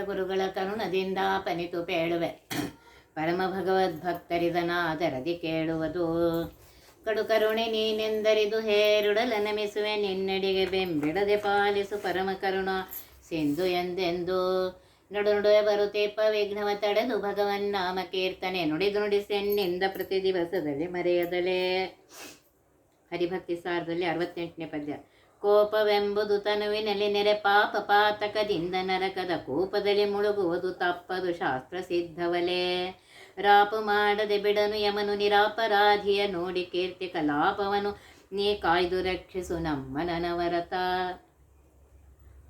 ಗುರುಗಳ ಕರುಣದಿಂದ ಪನಿತು ಪೇಳುವೆ ಪರಮ ಭಗವದ್ಭಕ್ತರಿದನಾದರದಿ ಕೇಳುವುದು. ಕಡು ಕರುಣೆ ನೀನೆಂದರಿದು ಹೇರುಡಲ ನಮಿಸುವೆ ನಿನ್ನಡಿಗೆ ಬೆಂಬಿಡದೆ ಪಾಲಿಸು ಪರಮ ಕರುಣ ಸಿಂಧು ಎಂದೆಂದು. ನುಡು ನುಡುವೆ ಬರುತ್ತೇಪ ವಿಘ್ನವ ತಡೆದು ಭಗವನ್ ನಾಮ ಕೀರ್ತನೆ ನುಡಿದು ನುಡಿಸೆನ್ನಿಂದ ಪ್ರತಿ ದಿವಸದಲ್ಲಿ ಮರೆಯದಲೇ. ಹರಿಭಕ್ತಿ ಸಾರದಲ್ಲಿ 68ನೇ ಪದ್ಯ. ಕೋಪವೆಂಬುದು ತನುವಿನಲ್ಲಿ ನೆರೆ ಪಾಪ ಪಾತಕದಿಂದ ನರಕದ ಕೂಪದಲ್ಲಿ ಮುಳುಗುವುದು ತಪ್ಪದು ಶಾಸ್ತ್ರ ಸಿದ್ಧವಲೇ. ರಾಪು ಮಾಡದೆ ಬಿಡನು ಯಮನು ನಿರಾಪರಾಧಿಯ ನೋಡಿ ಕೀರ್ತಿ ಕಲಾಪವನು ನೀ ಕಾಯ್ದು ರಕ್ಷಿಸು ನಮ್ಮ ನನವರತ.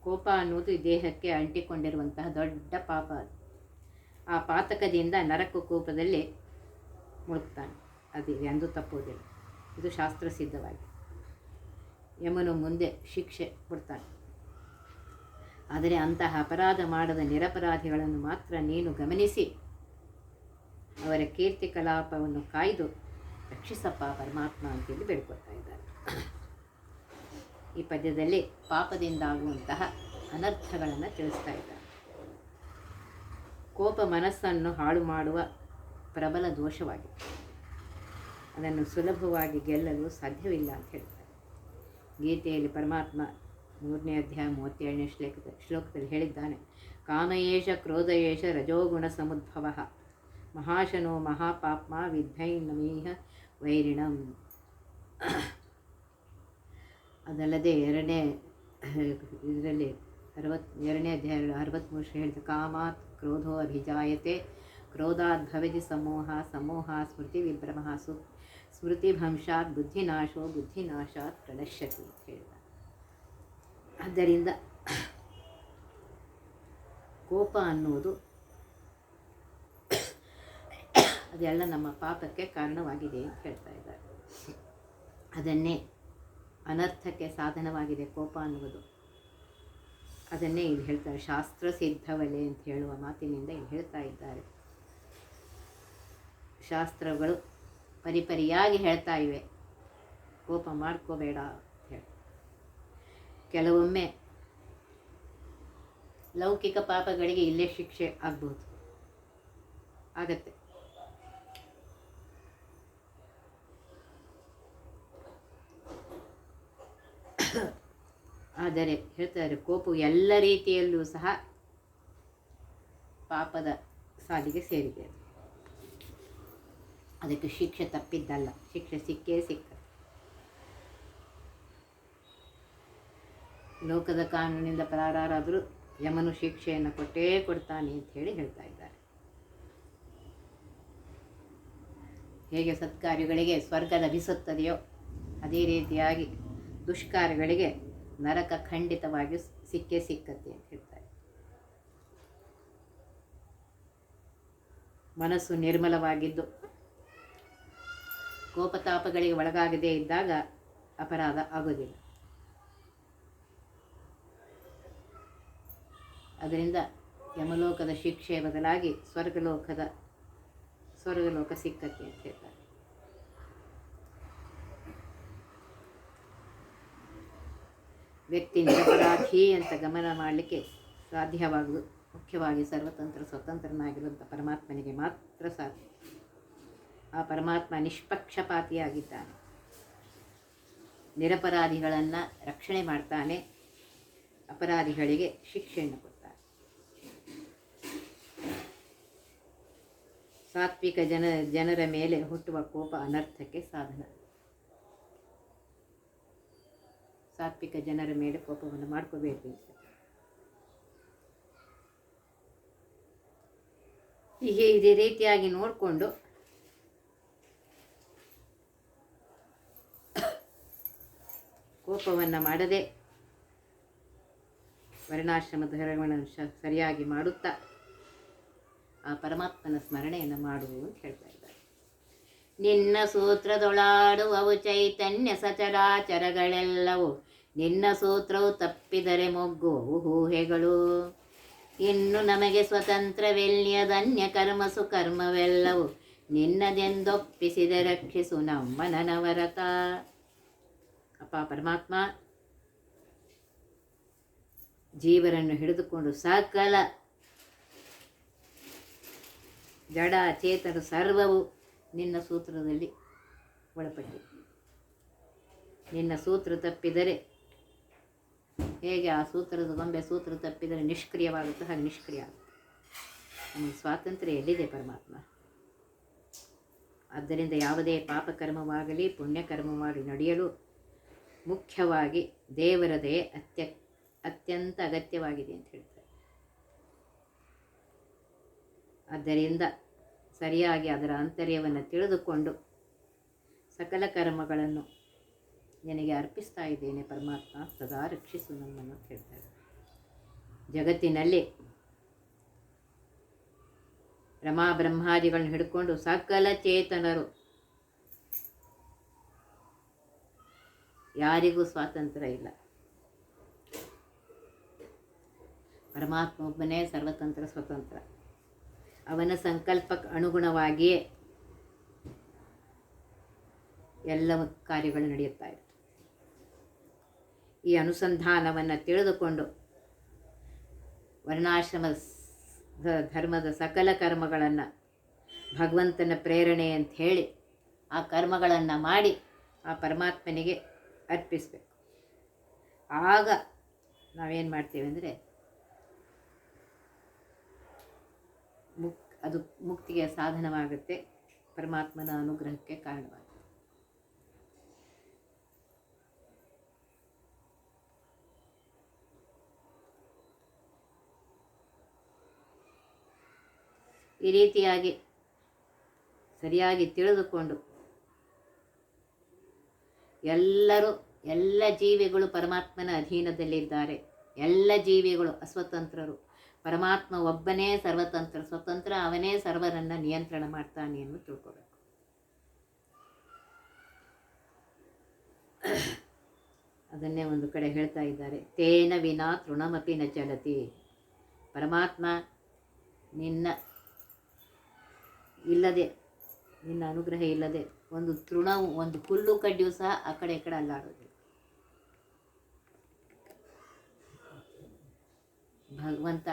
ಕೋಪ ಅನ್ನುವುದು ದೇಹಕ್ಕೆ ಅಂಟಿಕೊಂಡಿರುವಂತಹ ದೊಡ್ಡ ಪಾಪ. ಆ ಪಾತಕದಿಂದ ನರಕ ಕೂಪದಲ್ಲಿ ಮುಳುಗ್ತಾನೆ, ಅದು ಎಂದೂ ತಪ್ಪುವುದಿಲ್ಲ. ಇದು ಶಾಸ್ತ್ರ ಸಿದ್ಧವಾಗಿ ಯಮನು ಮುಂದೆ ಶಿಕ್ಷೆ ಕೊಡ್ತಾನೆ. ಆದರೆ ಅಂತಹ ಅಪರಾಧ ಮಾಡದ ನಿರಪರಾಧಿಗಳನ್ನು ಮಾತ್ರ ನೀನು ಗಮನಿಸಿ ಅವರ ಕೀರ್ತಿ ಕಲಾಪವನ್ನು ಕಾಯ್ದು ರಕ್ಷಿಸಪ್ಪ ಪರಮಾತ್ಮ ಅಂತೇಳಿ ಬೇಡ್ಕೊಳ್ತಾ ಇದ್ದಾರೆ. ಈ ಪದ್ಯದಲ್ಲಿ ಪಾಪದಿಂದಾಗುವಂತಹ ಅನರ್ಥಗಳನ್ನು ತಿಳಿಸ್ತಾ ಇದ್ದಾರೆ. ಕೋಪ ಮನಸ್ಸನ್ನು ಹಾಳು ಮಾಡುವ ಪ್ರಬಲ ದೋಷವಾಗಿದೆ. ಅದನ್ನು ಸುಲಭವಾಗಿ ಗೆಲ್ಲಲು ಸಾಧ್ಯವಿಲ್ಲ ಅಂತ ಹೇಳ್ತಾರೆ. ಗೀತೆಯಲ್ಲಿ ಪರಮಾತ್ಮ 3ನೇ ಅಧ್ಯಾಯ 37ನೇ ಶ್ಲೋಕದಲ್ಲಿ ಹೇಳಿದ್ದಾನೆ, ಕಾಮಯೇಷ ಕ್ರೋಧಯೇಷ ರಜೋಗುಣ ಸಮುದ್ಭವ ಮಹಾಶನೋ ಮಹಾಪಾಪ್ಮ ವಿದ್ಧೈನಮೀಹ ವೈರಿಣಂ. ಅದಲ್ಲದೆ ಇದರಲ್ಲಿ 2ನೇ ಅಧ್ಯಾಯ 63 ಹೇಳಿದ, ಕಾಮಾತ್ ಕ್ರೋಧೋ ಅಭಿಜಾಯತೆ ಕ್ರೋಧಾತ್ ಭವತಿ ಸಮೋಹ ಸಮೋಹ ಸ್ಮೃತಿ ವಿಭ್ರಮಃ ಸ್ಮೃತಿ ಭಂಶಾತ್ ಬುದ್ಧಿನಾಶೋ ಬುದ್ಧಿನಾಶಾತ್ ಪ್ರಣಶ್ಯತಿ ಅಂತ ಹೇಳಿದ. ಆದ್ದರಿಂದ ಕೋಪ ಅನ್ನುವುದು ಅದೆಲ್ಲ ನಮ್ಮ ಪಾಪಕ್ಕೆ ಕಾರಣವಾಗಿದೆ ಅಂತ ಹೇಳ್ತಾ ಇದ್ದಾರೆ. ಅದನ್ನೇ ಅನರ್ಥಕ್ಕೆ ಸಾಧನವಾಗಿದೆ ಕೋಪ ಅನ್ನುವುದು. ಅದನ್ನೇ ಇಲ್ಲಿ ಹೇಳ್ತಾರೆ, ಶಾಸ್ತ್ರ ಸಿದ್ಧವಲೆ ಅಂತ ಹೇಳುವ ಮಾತಿನಿಂದ ಇಲ್ಲಿ ಹೇಳ್ತಾ ಇದ್ದಾರೆ. ಶಾಸ್ತ್ರಗಳು ಪರಿಪರಿಯಾಗಿ ಹೇಳ್ತಾ ಇವೆ, ಕೋಪ ಮಾಡ್ಕೋಬೇಡ ಅಂತ ಹೇಳಿ. ಕೆಲವೊಮ್ಮೆ ಲೌಕಿಕ ಪಾಪಗಳಿಗೆ ಇಲ್ಲೇ ಶಿಕ್ಷೆ ಆಗ್ಬೋದು, ಆಗತ್ತೆ. ಆದರೆ ಹೇಳ್ತಾರೆ, ಕೋಪವು ಎಲ್ಲ ರೀತಿಯಲ್ಲೂ ಸಹ ಪಾಪದ ಸಾಲಿಗೆ ಸೇರಿದೆ. ಅದಕ್ಕೆ ಶಿಕ್ಷೆ ತಪ್ಪಿದ್ದಲ್ಲ, ಶಿಕ್ಷೆ ಸಿಕ್ಕೇ ಸಿಕ್ಕ. ಲೋಕದ ಕಾನೂನಿಂದ ಪರಾರಾದರೂ ಯಮನು ಶಿಕ್ಷೆಯನ್ನು ಕೊಟ್ಟೇ ಕೊಡ್ತಾನೆ ಅಂತ ಹೇಳಿ ಹೇಳ್ತಾ ಇದ್ದಾರೆ. ಹೇಗೆ ಸತ್ಕಾರ್ಯಗಳಿಗೆ ಸ್ವರ್ಗ ಲಭಿಸುತ್ತದೆಯೋ ಅದೇ ರೀತಿಯಾಗಿ ದುಷ್ಕಾರ್ಯಗಳಿಗೆ ನರಕ ಖಂಡಿತವಾಗಿ ಸಿಕ್ಕೇ ಸಿಕ್ಕತ್ತೆ ಅಂತ ಹೇಳ್ತಾರೆ. ಮನಸ್ಸು ನಿರ್ಮಲವಾಗಿದ್ದು ಕೋಪತಾಪಗಳಿಗೆ ಒಳಗಾಗದೇ ಇದ್ದಾಗ ಅಪರಾಧ ಆಗೋದಿಲ್ಲ. ಅದರಿಂದ ಯಮಲೋಕದ ಶಿಕ್ಷೆಯ ಬದಲಾಗಿ ಸ್ವರ್ಗಲೋಕ ಸಿಕ್ಕತ್ತೆ ಅಂತ ಹೇಳ್ತಾರೆ. ವ್ಯಕ್ತಿ ನಿರಪರಾಧಿ ಅಂತ ಗಮನ ಮಾಡಲಿಕ್ಕೆ ಸಾಧ್ಯವಾಗುವುದು ಮುಖ್ಯವಾಗಿ ಸರ್ವತಂತ್ರ ಸ್ವತಂತ್ರನಾಗಿರುವಂಥ ಪರಮಾತ್ಮನಿಗೆ ಮಾತ್ರ ಸಾಧ್ಯ. ಆ ಪರಮಾತ್ಮ ನಿಷ್ಪಕ್ಷಪಾತಿಯಾಗಿದ್ದಾನೆ, ನಿರಪರಾಧಿಗಳನ್ನು ರಕ್ಷಣೆ ಮಾಡ್ತಾನೆ, ಅಪರಾಧಿಗಳಿಗೆ ಶಿಕ್ಷೆಯನ್ನು ಕೊಡ್ತಾನೆ. ಸಾತ್ವಿಕ ಜನರ ಮೇಲೆ ಹುಟ್ಟುವ ಕೋಪ ಅನರ್ಥಕ್ಕೆ ಸಾಧನ. ಸಾತ್ವಿಕ ಜನರ ಮೇಲೆ ಕೋಪವನ್ನು ಮಾಡ್ಕೋಬೇಕು. ಹೀಗೆ ಇದೇ ರೀತಿಯಾಗಿ ನೋಡಿಕೊಂಡು ಕೋಪವನ್ನು ಮಾಡದೆ ವರ್ಣಾಶ್ರಮ ಧರ್ಮಗಳನ್ನು ಸರಿಯಾಗಿ ಮಾಡುತ್ತಾ ಆ ಪರಮಾತ್ಮನ ಸ್ಮರಣೆಯನ್ನು ಮಾಡುವು ಅಂತ ಹೇಳ್ತಾ ಇದ್ದಾರೆ. ನಿನ್ನ ಸೂತ್ರದೊಳಾಡುವವು ಚೈತನ್ಯ ಸಚರಾಚರಗಳೆಲ್ಲವೂ, ನಿನ್ನ ಸೂತ್ರವು ತಪ್ಪಿದರೆ ಮೊಗ್ಗುವವು ಊಹೆಗಳು. ಇನ್ನು ನಮಗೆ ಸ್ವತಂತ್ರವೆಲ್ಲಿಯದನ್ಯ ಕರ್ಮಸು ಕರ್ಮವೆಲ್ಲವೂ, ನಿನ್ನದೆಂದೊಪ್ಪಿಸಿದೆ ರಕ್ಷಿಸು ನಮ್ಮ ನನವರತ. ಅಪ್ಪ ಪರಮಾತ್ಮ ಜೀವರನ್ನು ಹಿಡಿದುಕೊಂಡು ಸಕಲ ಜಡ ಚೇತನ ಸರ್ವವು ನಿನ್ನ ಸೂತ್ರದಲ್ಲಿ ಒಳಪಟ್ಟಿದೆ. ನಿನ್ನ ಸೂತ್ರ ತಪ್ಪಿದರೆ ಹೇಗೆ ಆ ಸೂತ್ರದ ಗೊಂಬೆ ಸೂತ್ರ ತಪ್ಪಿದರೆ ನಿಷ್ಕ್ರಿಯವಾಗುತ್ತೆ, ಹಾಗೆ ನಿಷ್ಕ್ರಿಯ ಆಗುತ್ತೆ. ನಮಗೆ ಸ್ವಾತಂತ್ರ್ಯ ಎಲ್ಲಿದೆ ಪರಮಾತ್ಮ? ಆದ್ದರಿಂದ ಯಾವುದೇ ಪಾಪಕರ್ಮವಾಗಲಿ ಪುಣ್ಯಕರ್ಮವಾಗಲಿ ನಡೆಯಲು ಮುಖ್ಯವಾಗಿ ದೇವರ ದಯೆ ಅತ್ಯಂತ ಅಗತ್ಯವಾಗಿದೆ ಅಂತ ಹೇಳ್ತಾರೆ. ಆದ್ದರಿಂದ ಸರಿಯಾಗಿ ಅದರ ಆಂತರ್ಯವನ್ನು ತಿಳಿದುಕೊಂಡು ಸಕಲ ಕರ್ಮಗಳನ್ನು ನಿನಗೆ ಅರ್ಪಿಸ್ತಾ ಇದ್ದೇನೆ ಪರಮಾತ್ಮ, ಸದಾ ರಕ್ಷಿಸು ನಮ್ಮನ್ನು ಅಂತ ಹೇಳ್ತಾರೆ. ಜಗತ್ತಿನಲ್ಲಿ ರಮಾ ಬ್ರಹ್ಮಾದಿಗಳನ್ನ ಹಿಡ್ಕೊಂಡು ಸಕಲ ಚೇತನರು ಯಾರಿಗೂ ಸ್ವಾತಂತ್ರ್ಯ ಇಲ್ಲ. ಪರಮಾತ್ಮ ಒಬ್ಬನೇ ಸರ್ವತಂತ್ರ ಸ್ವತಂತ್ರ. ಅವನ ಸಂಕಲ್ಪಕ್ಕೆ ಅನುಗುಣವಾಗಿಯೇ ಎಲ್ಲ ಕಾರ್ಯಗಳು ನಡೆಯುತ್ತಾ ಇತ್ತು. ಈ ಅನುಸಂಧಾನವನ್ನು ತಿಳಿದುಕೊಂಡು ವರ್ಣಾಶ್ರಮ ಧರ್ಮದ ಸಕಲ ಕರ್ಮಗಳನ್ನು ಭಗವಂತನ ಪ್ರೇರಣೆ ಅಂತ ಹೇಳಿ ಆ ಕರ್ಮಗಳನ್ನು ಮಾಡಿ ಆ ಪರಮಾತ್ಮನಿಗೆ ಅರ್ಪಿಸಬೇಕು. ಆಗ ನಾವೇನು ಮಾಡ್ತೇವೆ ಅಂದರೆ ಅದು ಮುಕ್ತಿಗೆ ಸಾಧನವಾಗುತ್ತೆ, ಪರಮಾತ್ಮನ ಅನುಗ್ರಹಕ್ಕೆ ಕಾರಣವಾಗುತ್ತೆ. ಈ ರೀತಿಯಾಗಿ ಸರಿಯಾಗಿ ತಿಳಿದುಕೊಂಡು ಎಲ್ಲ ಜೀವಿಗಳು ಪರಮಾತ್ಮನ ಅಧೀನದಲ್ಲಿದ್ದಾರೆ. ಎಲ್ಲ ಜೀವಿಗಳು ಅಸ್ವತಂತ್ರರು. ಪರಮಾತ್ಮ ಒಬ್ಬನೇ ಸರ್ವತಂತ್ರ ಸ್ವತಂತ್ರ, ಅವನೇ ಸರ್ವರನ್ನು ನಿಯಂತ್ರಣ ಮಾಡ್ತಾನೆ ಎಂದು ತಿಳ್ಕೋಬೇಕು. ಅದನ್ನೇ ಒಂದು ಕಡೆ ಹೇಳ್ತಾ ಇದ್ದಾರೆ, ತೇನ ವಿನಾ ತೃಣಮಪಿ ನ ಚಲತಿ. ಪರಮಾತ್ಮ ನಿನ್ನ ಅನುಗ್ರಹ ಇಲ್ಲದೆ ಒಂದು ತೃಣವು, ಒಂದು ಹುಲ್ಲು ಕಡ್ಡಿಯೂ ಸಹ ಆ ಕಡೆ ಈ ಕಡೆ ಅಲ್ಲಾಡೋದಿಲ್ಲ. ಭಗವಂತ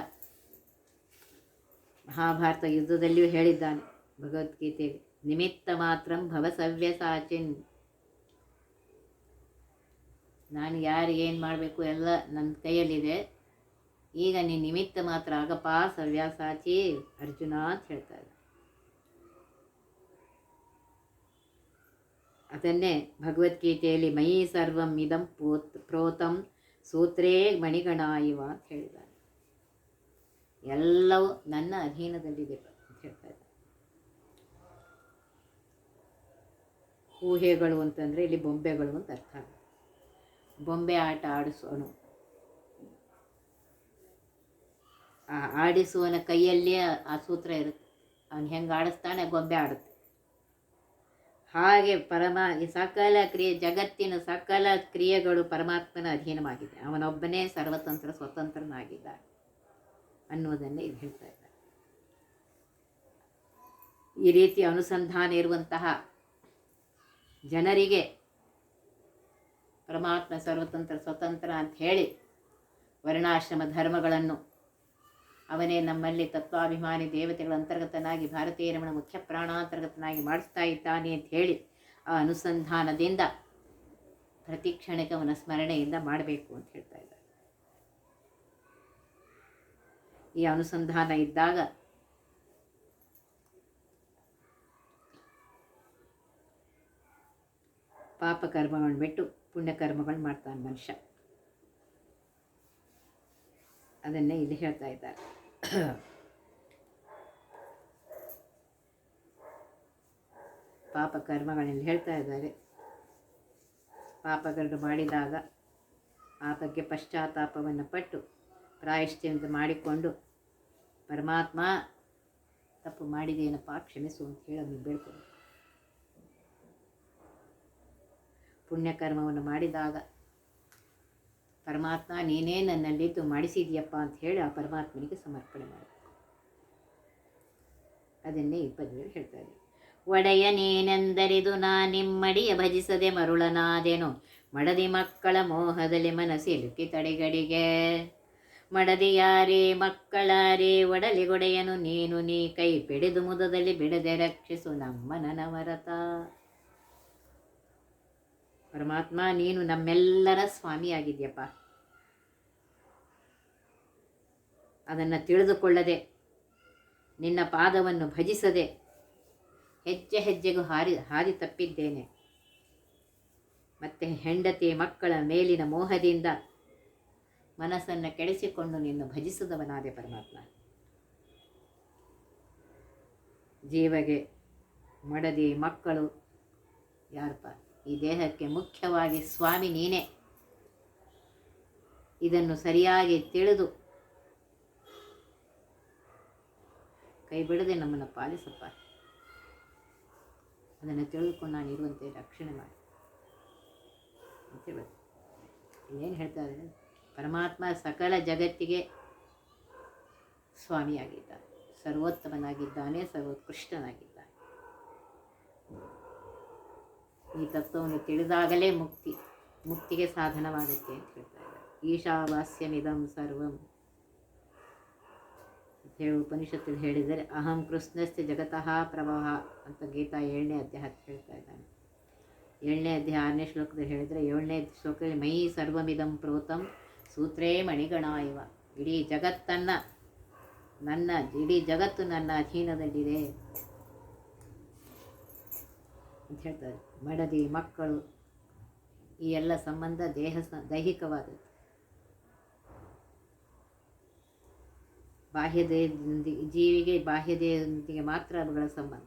ಮಹಾಭಾರತ ಯುದ್ಧದಲ್ಲಿಯೂ ಹೇಳಿದ್ದಾನೆ ಭಗವದ್ಗೀತೆಯಲ್ಲಿ, ನಿಮಿತ್ತ ಮಾತ್ರಂ ಭವ ಸವ್ಯಸಾಚಿನ್. ನಾನು ಯಾರಿಗೇನು ಮಾಡಬೇಕು ಎಲ್ಲ ನನ್ನ ಕೈಯಲ್ಲಿದೆ, ಈಗ ನೀನು ನಿಮಿತ್ತ ಮಾತ್ರ ಆಗಪ್ಪ ಸವ್ಯಸಾಚಿ ಅರ್ಜುನ ಅಂತ ಹೇಳ್ತಾ ಇದ್ದ. ಅದನ್ನೇ ಭಗವದ್ಗೀತೆಯಲ್ಲಿ ಮಯಿ ಸರ್ವಂ ಇದಂ ಪ್ರೋತಂ ಸೂತ್ರೇ ಮಣಿಗಣ ಇವ ಅಂತ ಹೇಳಿದ್ದಾರೆ. ಎಲ್ಲವೂ ನನ್ನ ಅಧೀನದಲ್ಲಿದೆ ಅಂತ ಹೇಳ್ತಾ ಇದ್ದಾರೆ. ಊಹೆಗಳು ಅಂತಂದರೆ ಇಲ್ಲಿ ಬೊಂಬೆಗಳು ಅಂತ ಅರ್ಥ. ಬೊಂಬೆ ಆಟ ಆಡಿಸೋನು, ಆ ಆಡಿಸುವನ ಕೈಯಲ್ಲೇ ಆ ಸೂತ್ರ ಇರುತ್ತೆ. ಅವನು ಹೆಂಗೆ ಆಡಿಸ್ತಾನೆ ಗೊಂಬೆ ಆಡುತ್ತೆ. ಹಾಗೆ ಈ ಸಕಲ ಜಗತ್ತಿನ ಸಕಲ ಕ್ರಿಯೆಗಳು ಪರಮಾತ್ಮನ ಅಧೀನವಾಗಿದೆ. ಅವನೊಬ್ಬನೇ ಸರ್ವತಂತ್ರ ಸ್ವತಂತ್ರನಾಗಿದ್ದಾನೆ ಅನ್ನೋದನ್ನೇ ಇದು ಹೇಳ್ತಾ ಇದ್ದಾರೆ. ಈ ರೀತಿ ಅನುಸಂಧಾನ ಇರುವಂತಹ ಜನರಿಗೆ ಪರಮಾತ್ಮ ಸರ್ವತಂತ್ರ ಸ್ವತಂತ್ರ ಅಂತ ಹೇಳಿ ವರ್ಣಾಶ್ರಮ ಧರ್ಮಗಳನ್ನು ಅವನೇ ನಮ್ಮಲ್ಲಿ ತತ್ವಾಭಿಮಾನಿ ದೇವತೆಗಳ ಅಂತರ್ಗತನಾಗಿ ಭಾರತೀಯ ರಮಣ ಮುಖ್ಯ ಪ್ರಾಣಾಂತರ್ಗತನಾಗಿ ಮಾಡಿಸ್ತಾ ಇದ್ದಾನೆ ಅಂತ ಹೇಳಿ ಆ ಅನುಸಂಧಾನದಿಂದ ಪ್ರತಿ ಕ್ಷಣಕ್ಕೆ ಅವನ ಸ್ಮರಣೆಯಿಂದ ಮಾಡಬೇಕು ಅಂತ ಹೇಳ್ತಾ ಇದ್ದಾರೆ. ಈ ಅನುಸಂಧಾನ ಇದ್ದಾಗ ಪಾಪಕರ್ಮಗಳನ್ನು ಬಿಟ್ಟು ಪುಣ್ಯಕರ್ಮಗಳು ಮಾಡ್ತಾನೆ ಮನುಷ್ಯ. ಅದನ್ನೇ ಇಲ್ಲಿ ಹೇಳ್ತಾ ಇದ್ದಾರೆ. ಪಾಪಕರ್ಮಗಳಲ್ಲಿ ಹೇಳ್ತಾ ಇದ್ದಾರೆ. ಪಾಪಗಳನ್ನು ಮಾಡಿದಾಗ ಆ ಬಗ್ಗೆ ಪಶ್ಚಾತ್ತಾಪವನ್ನು ಪಟ್ಟು ಪ್ರಾಯಶ್ಚಿತ್ತ ಮಾಡಿಕೊಂಡು ಪರಮಾತ್ಮ ತಪ್ಪು ಮಾಡಿದೇನಪ್ಪ ಕ್ಷಮಿಸು ಅಂತ ಹೇಳಿ ಅವನಿಗೆ ಬೇಡ್ಕೊಂಡು, ಪುಣ್ಯಕರ್ಮವನ್ನು ಮಾಡಿದಾಗ ಪರಮಾತ್ಮ ನೀನೇ ನನ್ನಲ್ಲಿದ್ದು ಮಾಡಿಸಿದೆಯಪ್ಪ ಅಂತ ಹೇಳಿ ಆ ಪರಮಾತ್ಮನಿಗೆ ಸಮರ್ಪಣೆ ಮಾಡಬೇಕು. ಅದನ್ನೇ ಈ ಪದ್ಯದಲ್ಲಿ ಹೇಳ್ತಾ ಇದ್ದೀನಿ. ಒಡೆಯ ನೀನೆಂದರಿದು ನಾ ನಿಮ್ಮಡಿಯ ಭಜಿಸದೆ ಮರುಳನಾದೆನು, ಮಡದಿ ಮಕ್ಕಳ ಮೋಹದಲ್ಲಿ ಮನಸ್ಸಿಲುಕಿ ತಡೆಗಡಿಗೆ. ಮಡದಿಯಾರೇ ಮಕ್ಕಳಾರೇ ಒಡಲಿಗೊಡೆಯನು ನೀನು ನೀ ಕೈ ಪಿಡಿದು ಮುದದಲ್ಲಿ ಬಿಡದೆ ರಕ್ಷಿಸು ನಮ್ಮ ನನವರತ. ಪರಮಾತ್ಮ, ನೀನು ನಮ್ಮೆಲ್ಲರ ಸ್ವಾಮಿಯಾಗಿದ್ಯಪ್ಪ. ಅದನ್ನು ತಿಳಿದುಕೊಳ್ಳದೆ, ನಿನ್ನ ಪಾದವನ್ನು ಭಜಿಸದೆ ಹೆಜ್ಜೆ ಹೆಜ್ಜೆಗೂ ಹಾದಿ ತಪ್ಪಿದ್ದೇನೆ. ಮತ್ತೆ ಹೆಂಡತಿ ಮಕ್ಕಳ ಮೇಲಿನ ಮೋಹದಿಂದ ಮನಸ್ಸನ್ನು ಕೆಡಿಸಿಕೊಂಡು ನಿನ್ನ ಭಜಿಸಿದವನಾದೆ ಪರಮಾತ್ಮ. ಜೀವಗೆ ಮಡದಿ ಮಕ್ಕಳು ಯಾರಪ್ಪ? ಈ ದೇಹಕ್ಕೆ ಮುಖ್ಯವಾಗಿ ಸ್ವಾಮಿ ನೀನೇ. ಇದನ್ನು ಸರಿಯಾಗಿ ತಿಳಿದು ಕೈ ಬಿಡದೆ ನಮ್ಮನ್ನು ಪಾಲಿಸಪ್ಪ. ಅದನ್ನು ತಿಳಿದುಕೊಂಡು ನಾನು ಇರುವಂತೆ ರಕ್ಷಣೆ ಮಾಡಿ ಅಂತ ಹೇಳೋದು. ಏನು ಹೇಳ್ತಾರೆ? ಪರಮಾತ್ಮ ಸಕಲ ಜಗತ್ತಿಗೆ ಸ್ವಾಮಿಯಾಗಿದ್ದಾನೆ, ಸರ್ವೋತ್ತಮನಾಗಿದ್ದಾನೆ, ಸರ್ವೋತ್ಕೃಷ್ಟನಾಗಿದ್ದಾನೆ. ಈ ತತ್ವವನ್ನು ತಿಳಿದಾಗಲೇ ಮುಕ್ತಿಗೆ ಸಾಧನವಾಗುತ್ತೆ ಅಂತ ಹೇಳ್ತಾ ಇದ್ದಾರೆ. ಈಶಾವಾಸ್ಯಮಿದಂ ಸರ್ವಂ ಅಂತ ಹೇಳಿ ಉಪನಿಷತ್ತಲ್ಲಿ ಹೇಳಿದರೆ, ಅಹಂ ಕೃಷ್ಣಸ್ಯ ಜಗತಃ ಪ್ರಭವ ಅಂತ ಗೀತಾ 7ನೇ ಅಧ್ಯಾಯ ಹೇಳ್ತಾ ಇದ್ದಾನೆ. 7ನೇ ಅಧ್ಯಾಯ 6ನೇ ಶ್ಲೋಕದಲ್ಲಿ ಹೇಳಿದರೆ, 7ನೇ ಶ್ಲೋಕದಲ್ಲಿ ಮೈ ಸರ್ವಮಿದಂ ಪ್ರೋತಂ ಸೂತ್ರೇ ಮಣಿಗಣ ಇವ. ಇಡೀ ಜಗತ್ತು ನನ್ನ ಅಧೀನದಲ್ಲಿದೆ ಅಂತ ಹೇಳ್ತಾರೆ. ಮಡದಿ ಮಕ್ಕಳು ಈ ಎಲ್ಲ ಸಂಬಂಧ ದೈಹಿಕವಾದದ್ದು. ಜೀವಿಗೆ ಬಾಹ್ಯದೇಹದೊಂದಿಗೆ ಮಾತ್ರ ಅವುಗಳ ಸಂಬಂಧ.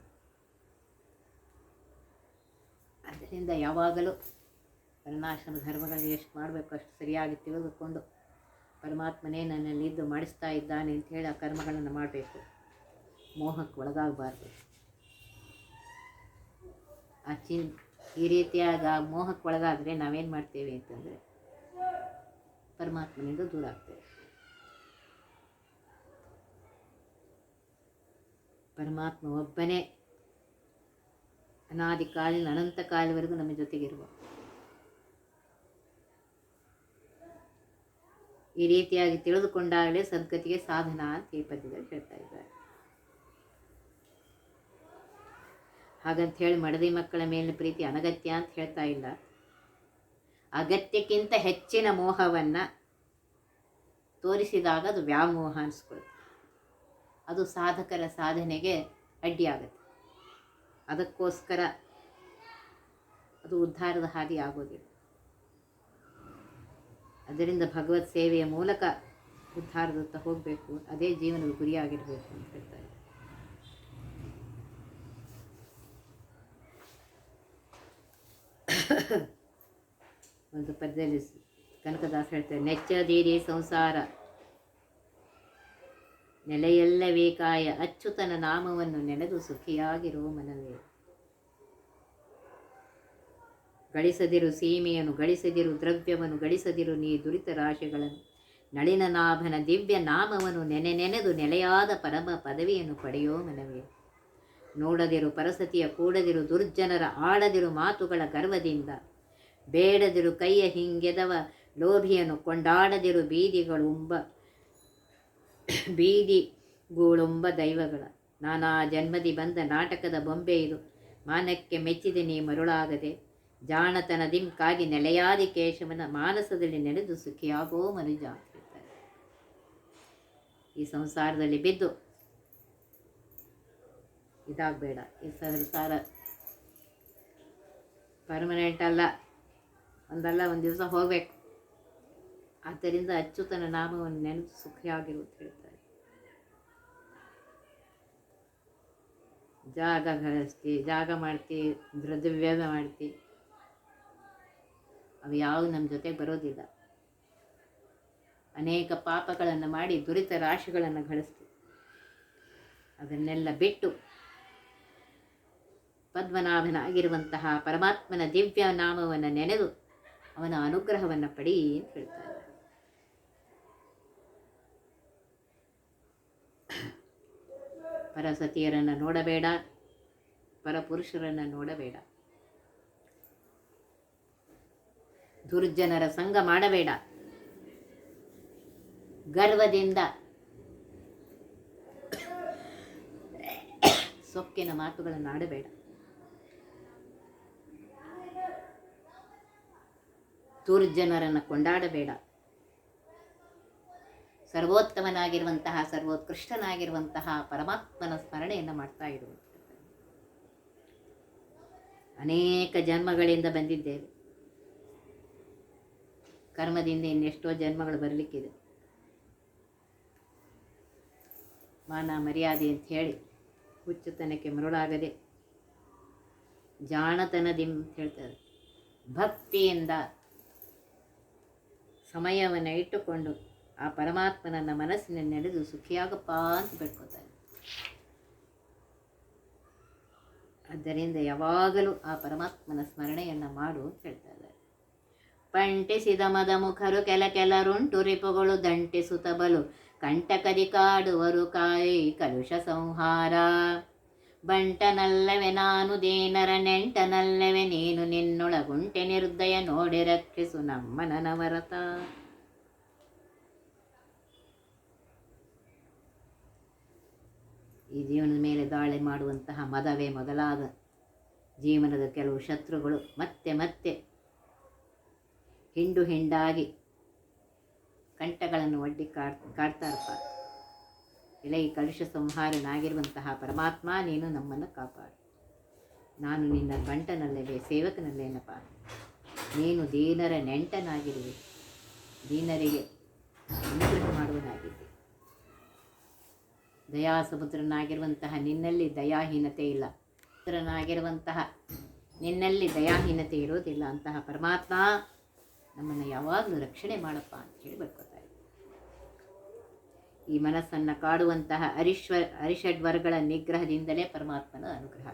ಅದರಿಂದ ಯಾವಾಗಲೂ ವರ್ಣಾಶ್ರಮ ಧರ್ಮಗಳಲ್ಲಿ ಎಷ್ಟು ಮಾಡಬೇಕು ಅಷ್ಟು ಸರಿಯಾಗಿ ತಿಳಿದುಕೊಂಡು ಪರಮಾತ್ಮನೇ ನನ್ನಲ್ಲಿದ್ದು ಮಾಡಿಸ್ತಾ ಇದ್ದಾನೆ ಅಂತ ಹೇಳಿ ಆ ಕರ್ಮಗಳನ್ನು ಮಾಡಬೇಕು. ಮೋಹಕ್ಕೆ ಒಳಗಾಗಬಾರ್ದು. ಈ ರೀತಿಯಾಗಿ ಆ ಮೋಹಕ್ಕೆ ಒಳಗಾದರೆ ನಾವೇನು ಮಾಡ್ತೇವೆ ಅಂತಂದರೆ ಪರಮಾತ್ಮನಿಂದ ದೂರ ಆಗ್ತೇವೆ. ಪರಮಾತ್ಮ ಒಬ್ಬನೇ ಅನಾದಿ ಕಾಲಿನ ಅನಂತ ಕಾಲವರೆಗೂ ನಮ್ಮ ಜೊತೆಗಿರುವ. ಈ ರೀತಿಯಾಗಿ ತಿಳಿದುಕೊಂಡಾಗಲೇ ಸದ್ಗತಿಗೆ ಸಾಧನ ಅಂತ ಈ ಪದ್ಯದಲ್ಲಿ ಹೇಳ್ತಾ ಇದ್ದಾರೆ. ಹಾಗಂತ ಹೇಳಿ ಮಡದಿ ಮಕ್ಕಳ ಮೇಲಿನ ಪ್ರೀತಿ ಅನಗತ್ಯ ಅಂತ ಹೇಳ್ತಾ ಇಲ್ಲ. ಅಗತ್ಯಕ್ಕಿಂತ ಹೆಚ್ಚಿನ ಮೋಹವನ್ನು ತೋರಿಸಿದಾಗ ಅದು ವ್ಯಾಮೋಹ ಅನಿಸ್ಕೊಳುತ್ತೆ. ಅದು ಸಾಧಕರ ಸಾಧನೆಗೆ ಅಡ್ಡಿಯಾಗುತ್ತೆ. ಅದಕ್ಕೋಸ್ಕರ ಅದು ಉದ್ಧಾರದ ಹಾದಿ ಆಗೋದಿಲ್ಲ. ಅದರಿಂದ ಭಗವತ್ ಸೇವೆಯ ಮೂಲಕ ಉದ್ಧಾರದತ್ತ ಹೋಗಬೇಕು. ಅದೇ ಜೀವನದ ಗುರಿಯಾಗಿರಬೇಕು ಅಂತ ಹೇಳ್ತಾ ಇದ್ದಾರೆ. ಒಂದು ಪದ್ಯದಲ್ಲಿ ಕನಕದಾಸ ಹೇಳ್ತಾರೆ, ನೆಚ್ಚದೀರಿ ಸಂಸಾರ ನೆಲೆಯಲ್ಲವೇ ಕಾಯ ಅಚ್ಯುತನ ನಾಮವನ್ನು ನೆನೆದು ಸುಖಿಯಾಗಿರೋ ಮನವೇ. ಗಳಿಸದಿರು ಸೀಮೆಯನ್ನು, ಗಳಿಸದಿರು ದ್ರವ್ಯವನ್ನು, ಗಳಿಸದಿರು ನೀ ದುರಿತ ರಾಶಿಗಳನ್ನು, ನಳಿನನಾಭನ ದಿವ್ಯ ನಾಮವನ್ನು ನೆನೆದು ನೆಲೆಯಾದ ಪರಮ ಪದವಿಯನ್ನು ಪಡೆಯೋ ಮನವೇ. ನೋಡದಿರು ಪರಸತಿಯ ಕೂಡದಿರು ದುರ್ಜನರ ಆಡದಿರು ಮಾತುಗಳ ಗರ್ವದಿಂದ, ಬೇಡದಿರು ಕೈಯ ಹಿಂಗೆದವ ಲೋಭಿಯನ್ನು ಕೊಂಡಾಡದಿರು ಬೀದಿಗೂಳುಂಬ ದೈವಗಳ. ನಾನಾ ಜನ್ಮದಿ ಬಂದ ನಾಟಕದ ಬೊಂಬೆ ಇದು, ಮಾನಕ್ಕೆ ಮೆಚ್ಚಿದೆ ನೀ ಮರುಳಾಗದೆ. ಜಾಣತನದಿಂಕಾಗಿ ನೆಲೆಯಾದಿ ಕೇಶವನ ಮಾನಸದಲ್ಲಿ ನೆನೆದು ಸುಖಿಯಾಗೋ ಮನುಜ ಅಂತ ಹೇಳ್ತಾರೆ. ಈ ಸಂಸಾರದಲ್ಲಿ ಬಿದ್ದು ಇದಾಗಬೇಡ. ಈ ಸಂಸಾರ ಪರ್ಮನೆಂಟ್ ಅಲ್ಲ, ಒಂದು ದಿವಸ ಹೋಗಬೇಕು. ಆದ್ದರಿಂದ ಅಚ್ಯುತನ ನಾಮವನ್ನು ನೆನೆದು ಸುಖಿಯಾಗಿರು ಅಂತ ಹೇಳ್ತಾರೆ. ಜಾಗ ಮಾಡ್ತಿ, ದ್ರವ್ಯ ಮಾಡ್ತಿ, ಅವು ಯಾವುದು ನಮ್ಮ ಜೊತೆಗೆ ಬರೋದಿಲ್ಲ. ಅನೇಕ ಪಾಪಗಳನ್ನು ಮಾಡಿ ದುರಿತ ರಾಶಿಗಳನ್ನು ಗಳಿಸ್ತೀವಿ. ಅದನ್ನೆಲ್ಲ ಬಿಟ್ಟು ಪದ್ಮನಾಭನಾಗಿರುವಂತಹ ಪರಮಾತ್ಮನ ದಿವ್ಯ ನಾಮವನ್ನು ನೆನೆದು ಅವನ ಅನುಗ್ರಹವನ್ನು ಪಡಿ ಅಂತ ಹೇಳ್ತಾರೆ. ಪರಸತಿಯರನ್ನು ನೋಡಬೇಡ, ಪರಪುರುಷರನ್ನು ನೋಡಬೇಡ, ದುರ್ಜನರ ಸಂಗ ಮಾಡಬೇಡ. ಗರ್ವದಿಂದ ಸೊಕ್ಕಿನ ಮಾತುಗಳನ್ನು ಆಡಬೇಡ. ದುರ್ಜನರನ್ನು ಕೊಂಡಾಡಬೇಡ. ಸರ್ವೋತ್ತಮನಾಗಿರುವಂತಹ ಸರ್ವೋತ್ಕೃಷ್ಟನಾಗಿರುವಂತಹ ಪರಮಾತ್ಮನ ಸ್ಮರಣೆಯನ್ನು ಮಾಡ್ತಾ ಇರು. ಅನೇಕ ಜನ್ಮಗಳಿಂದ ಬಂದಿದ್ದೇವೆ. ಕರ್ಮದಿಂದ ಇನ್ನೆಷ್ಟೋ ಜನ್ಮಗಳು ಬರಲಿಕ್ಕಿದೆ. ಮಾನ ಮರ್ಯಾದೆ ಅಂತ ಹೇಳಿ ಹುಚ್ಚುತನಕ್ಕೆ ಮರುಳಾಗದೆ ಜಾಣತನದಿ ಅಂತ ಹೇಳ್ತಾರೆ, ಭಕ್ತಿಯಿಂದ ಸಮಯವನ್ನು ಇಟ್ಟುಕೊಂಡು ಆ ಪರಮಾತ್ಮನನ್ನ ಮನಸ್ಸಿನ ನೆನೆದು ಸುಖಿಯಾಗಪ್ಪ ಅಂತ ಬೇಡ್ಕೋತಾರೆ. ಆದ್ದರಿಂದ ಯಾವಾಗಲೂ ಆ ಪರಮಾತ್ಮನ ಸ್ಮರಣೆಯನ್ನು ಮಾಡು ಅಂತ ಹೇಳ್ತಾ ಇದ್ದಾರೆ. ಪಂಟಿಸಿದ ಮದ ಮುಖರು ಕೆಲರುಂಟು ರಿಪುಗಳು ದಂಟಿಸುತ್ತ ಬಲು ಕಂಟಕದಿ ಕಾಡುವರು ಕಾಯಿ ಕಲುಷ ಸಂಹಾರ. ಬಂಟನಲ್ಲವೆ ನಾನು ದೇನರ ನೆಂಟನಲ್ಲವೆ ನೀನು ನಿನ್ನೊಳಗುಂಟೆ ನಿರ್ದಯ ನೋಡಿ ರಕ್ಷಿಸು ನಮ್ಮ ನನವರತ. ಈ ಜೀವನದ ಮೇಲೆ ದಾಳಿ ಮಾಡುವಂತಹ ಮದವೇ ಮೊದಲಾದ ಜೀವನದ ಕೆಲವು ಶತ್ರುಗಳು ಮತ್ತೆ ಮತ್ತೆ ಹಿಂಡು ಹಿಂಡಾಗಿ ಕಂಠಗಳನ್ನು ಒಡ್ಡಿ ಕಾಡ್ತಾರಪ್ಪ. ಇಲ್ಲ, ಈ ಕಲುಷ ಸಂಹಾರನಾಗಿರುವಂತಹ ಪರಮಾತ್ಮ ನೀನು ನಮ್ಮನ್ನು ಕಾಪಾಡು. ನಾನು ನಿನ್ನ ಬಂಟನಲ್ಲವೇ ಸೇವಕನಲ್ಲೇನಪ್ಪ. ನೀನು ದೀನರ ನೆಂಟನಾಗಿರುವೆ, ದೀನರಿಗೆ ಅನುಗ್ರಹ ಮಾಡುವನಾಗಿದ್ದೆ. ದಯಾಸಮುದ್ರನಾಗಿರುವಂತಹ ನಿನ್ನಲ್ಲಿ ದಯಾಹೀನತೆ ಇಲ್ಲ. ಸಮುದ್ರನಾಗಿರುವಂತಹ ನಿನ್ನಲ್ಲಿ ದಯಾಹೀನತೆ ಇರೋದಿಲ್ಲ. ಅಂತಹ ಪರಮಾತ್ಮ ನಮ್ಮನ್ನು ಯಾವಾಗಲೂ ರಕ್ಷಣೆ ಮಾಡಪ್ಪ ಅಂತ ಹೇಳಿ ಬರ್ಕೋತಾರೆ. ಈ ಮನಸ್ಸನ್ನು ಕಾಡುವಂತಹ ಅರಿಷಡ್ವರ್ಗಳ ನಿಗ್ರಹದಿಂದಲೇ ಪರಮಾತ್ಮನ ಅನುಗ್ರಹ.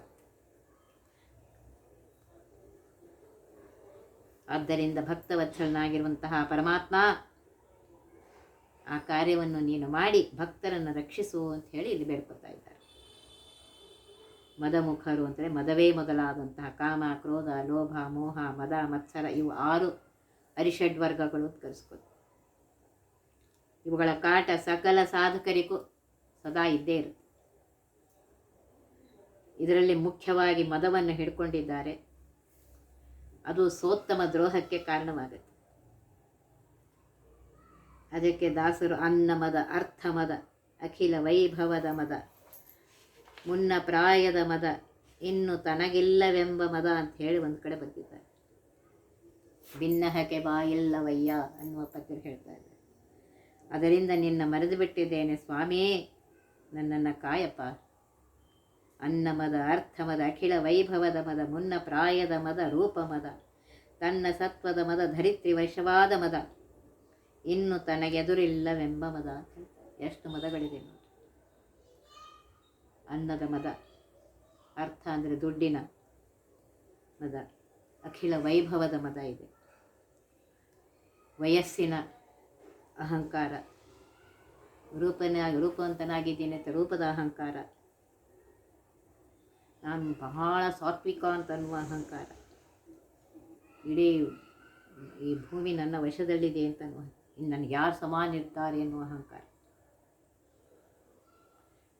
ಆದ್ದರಿಂದ ಭಕ್ತವತ್ಸಲನಾಗಿರುವಂತಹ ಪರಮಾತ್ಮ ಆ ಕಾರ್ಯವನ್ನು ನೀನು ಮಾಡಿ ಭಕ್ತರನ್ನು ರಕ್ಷಿಸು ಅಂತ ಹೇಳಿ ಇಲ್ಲಿ ಬೇಡ್ಕೊತಾ ಇದ್ದಾರೆ. ಮದಮುಖರು ಅಂದರೆ ಮದವೇ ಮೊದಲಾದಂತಹ ಕಾಮ, ಕ್ರೋಧ, ಲೋಭ, ಮೋಹ, ಮದ, ಮತ್ಸರ ಇವು 6 ಅರಿಷಡ್ವರ್ಗಗಳು ಅಂತ ಕರೆಸ್ಕೊತ. ಇವುಗಳ ಕಾಟ ಸಕಲ ಸಾಧಕರಿಗೂ ಸದಾ ಇದ್ದೇ ಇರುತ್ತೆ. ಇದರಲ್ಲಿ ಮುಖ್ಯವಾಗಿ ಮದವನ್ನು ಹಿಡ್ಕೊಂಡಿದ್ದಾರೆ. ಅದು ಸೋತ್ತಮ ದ್ರೋಹಕ್ಕೆ ಕಾರಣವಾಗುತ್ತೆ. ಅದಕ್ಕೆ ದಾಸರು ಅನ್ನ ಮದ, ಅರ್ಥ ಮದ, ಅಖಿಲ ವೈಭವದ ಮದ, ಮುನ್ನ ಪ್ರಾಯದ ಮದ, ಇನ್ನು ತನಗಿಲ್ಲವೆಂಬ ಮದ ಅಂತ ಹೇಳಿ ಒಂದು ಕಡೆ ಬಂದಿದ್ದಾರೆ. ಭಿನ್ನಹಕ್ಕೆ ಬಾಯಿಲ್ಲವಯ್ಯ ಅನ್ನುವ ಪದ್ಯ ಹೇಳ್ತಾ ಇದ್ದಾರೆ. ಅದರಿಂದ ನಿನ್ನ ಮರೆದು ಬಿಟ್ಟಿದ್ದೇನೆ ಸ್ವಾಮಿ, ನನ್ನನ್ನು ಕಾಯಪ್ಪ. ಅನ್ನ ಮದ, ಅರ್ಥ ಮದ, ಅಖಿಲ ವೈಭವದ ಮದ, ಮುನ್ನ ಪ್ರಾಯದ ಮದ, ರೂಪ ಮದ, ತನ್ನ ಸತ್ವದ ಮದ, ಧರಿತ್ರಿ ವಶವಾದ ಮದ, ಇನ್ನು ತನಗೆದುರಿಲ್ಲವೆಂಬ ಮದ ಅಂತ ಹೇಳ್ತಾರೆ. ಎಷ್ಟು ಮದಗಳಿದೆ ನೋಡಿ. ಅನ್ನದ ಮದ, ಅರ್ಥ ಅಂದರೆ ದುಡ್ಡಿನ ಮದ, ಅಖಿಲ ವೈಭವದ ಮದ ಇದೆ, ವಯಸ್ಸಿನ ಅಹಂಕಾರ, ರೂಪವಂತನಾಗಿದ್ದೀನಿ ಅಂತ ರೂಪದ ಅಹಂಕಾರ, ನಾನು ಬಹಳ ಸಾತ್ವಿಕ ಅಂತ ಅನ್ನುವ ಅಹಂಕಾರ, ಇಡೀ ಈ ಭೂಮಿ ನನ್ನ ವಶದಲ್ಲಿದೆ ಅಂತ ನನಗೆ ಯಾರು ಸಮಾನ ಇರ್ತಾರೆ ಎನ್ನುವ ಅಹಂಕಾರ,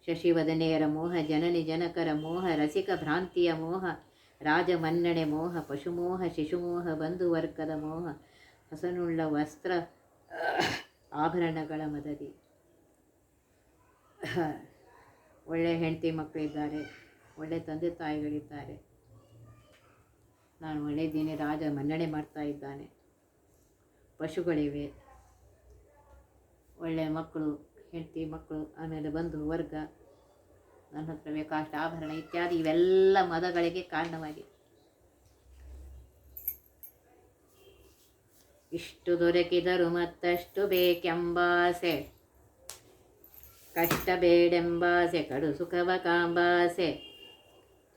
ಶಶಿವದನೆಯರ ಮೋಹ, ಜನನಿ ಜನಕರ ಮೋಹ, ರಸಿಕ ಭ್ರಾಂತಿಯ ಮೋಹ, ರಾಜ ಮನ್ನಣೆ ಮೋಹ, ಪಶುಮೋಹ, ಶಿಶುಮೋಹ, ಬಂಧುವರ್ಗದ ಮೋಹ, ಹಸನುಳ್ಳ ವಸ್ತ್ರ ಆಭರಣಗಳ ಮದದಿ. ಒಳ್ಳೆಯ ಹೆಂಡತಿ ಮಕ್ಕಳಿದ್ದಾರೆ, ಒಳ್ಳೆ ತಂದೆ ತಾಯಿಗಳಿದ್ದಾರೆ, ನಾನು ಒಳ್ಳೆಯದ್ದೀನಿ, ರಾಜ ಮನ್ನಣೆ ಮಾಡ್ತಾ ಇದ್ದಾನೆ, ಪಶುಗಳಿವೆ, ಒಳ್ಳೆಯ ಮಕ್ಕಳು, ಹೆಂಡತಿ ಮಕ್ಕಳು, ಆಮೇಲೆ ಬಂಧು ವರ್ಗ, ನನ್ನ ಹತ್ರ ಬೇಕಾಷ್ಟು ಆಭರಣ ಇತ್ಯಾದಿ ಇವೆಲ್ಲ ಮದಗಳಿಗೆ ಕಾರಣವಾಗಿದೆ. ಇಷ್ಟು ದೊರಕಿದರು ಮತ್ತಷ್ಟು ಬೇಕೆಂಬಾಸೆ, ಕಷ್ಟ ಬೇಡೆಂಬಾಸೆ, ಕಡು ಸುಖವ ಕಾಂಬಾಸೆ,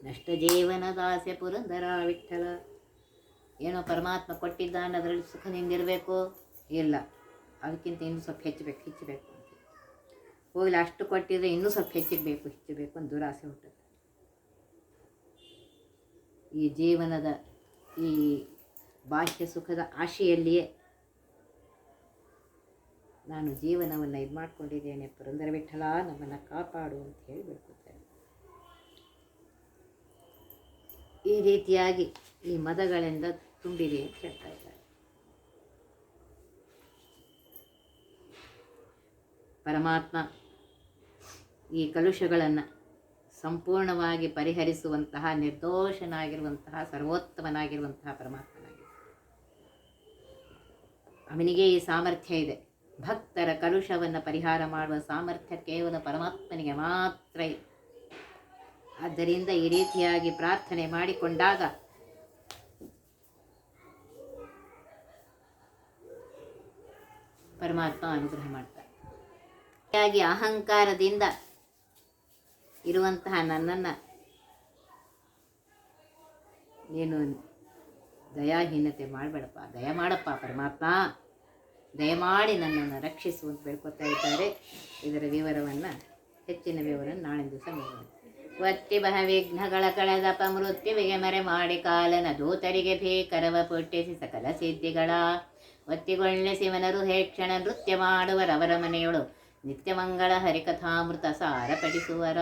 ನಷ್ಟ ಜೀವನದಾಸೆ ಪುರಂದರ ವಿಠಲ. ಏನೋ ಪರಮಾತ್ಮ ಕೊಟ್ಟಿದ್ದಾನೆ, ಅದರಲ್ಲಿ ಸುಖದಿಂದಿರಬೇಕು, ಇಲ್ಲ ಅದಕ್ಕಿಂತ ಇನ್ನೂ ಸ್ವಲ್ಪ ಹೆಚ್ಚಬೇಕು ಅಂತ ಹೋಗಲಿ. ಅಷ್ಟು ಕೊಟ್ಟಿದ್ರೆ ಇನ್ನೂ ಸ್ವಲ್ಪ ಹೆಚ್ಚಬೇಕು ಅಂತ ದುರಾಸೆ ಹುಟ್ಟುತ್ತೆ. ಈ ಜೀವನದ ಈ ಬಾಹ್ಯ ಸುಖದ ಆಶೆಯಲ್ಲಿಯೇ ನಾನು ಜೀವನವನ್ನು ಇದು ಮಾಡ್ಕೊಂಡಿದ್ದೇನೆ, ಪುರಂದರ ವಿಠಲ ನಮ್ಮನ್ನು ಕಾಪಾಡು ಅಂತ ಹೇಳಿ ಬೇಡ್ಕೊತಾರೆ. ಈ ರೀತಿಯಾಗಿ ಈ ಮದಗಳಿಂದ ತುಂಬಿದೆ ಅಂತ ಹೇಳ್ತಾ ಇದ್ದಾರೆ. ಪರಮಾತ್ಮ ಈ ಕಲುಷಗಳನ್ನು ಸಂಪೂರ್ಣವಾಗಿ ಪರಿಹರಿಸುವಂತಹ ನಿರ್ದೋಷನಾಗಿರುವಂತಹ ಸರ್ವೋತ್ತಮನಾಗಿರುವಂತಹ ಪರಮಾತ್ಮನಾಗಿದೆ. ಅವನಿಗೆ ಈ ಸಾಮರ್ಥ್ಯ ಇದೆ. ಭಕ್ತರ ಕಲುಷವನ್ನು ಪರಿಹಾರ ಮಾಡುವ ಸಾಮರ್ಥ್ಯ ಕೇವಲ ಪರಮಾತ್ಮನಿಗೆ ಮಾತ್ರ ಇದೆ. ಆದ್ದರಿಂದ ಈ ರೀತಿಯಾಗಿ ಪ್ರಾರ್ಥನೆ ಮಾಡಿಕೊಂಡಾಗ ಪರಮಾತ್ಮ ಅನುಗ್ರಹ ಮಾಡ್ತಾರೆ. ಹೀಗಾಗಿ ಅಹಂಕಾರದಿಂದ ಇರುವಂತಹ ನನ್ನನ್ನು ನೀನು ದಯಾಹೀನತೆ ಮಾಡಬೇಡಪ್ಪ, ದಯ ಮಾಡಪ್ಪ ಪರಮಾತ್ಮ, ದಯಮಾಡಿ ನನ್ನನ್ನು ರಕ್ಷಿಸು ಅಂತ ಬೇಡ್ಕೊತಾ ಇದ್ದಾರೆ. ಇದರ ವಿವರವನ್ನು ಹೆಚ್ಚಿನ ವಿವರವನ್ನು ನಾಳಿನ ದಿವಸ ನೋಡೋಣ. ಒತ್ತಿ ಬಹ ವಿಘ್ನಗಳ ಕಳೆದಪ ಮೃತ್ಯುವಿಗೆ ಮರೆ ಮಾಡಿ ಕಾಲನ ದೂತರಿಗೆ ಭೀಕರವ ಪುಟ್ಟಿಸಿ ಸಕಲ ಸಿದ್ಧಿಗಳ ಒತ್ತಿಗೊಳ್ಳಿಸಿವನರು ಹೇಕ್ಷಣ ನೃತ್ಯ ಮಾಡುವರವರ ಮನೆಯೊಳು ನಿತ್ಯಮಂಗಳ ಹರಿಕಥಾಮೃತ ಸಾರ ಪಠಿಸುವರ.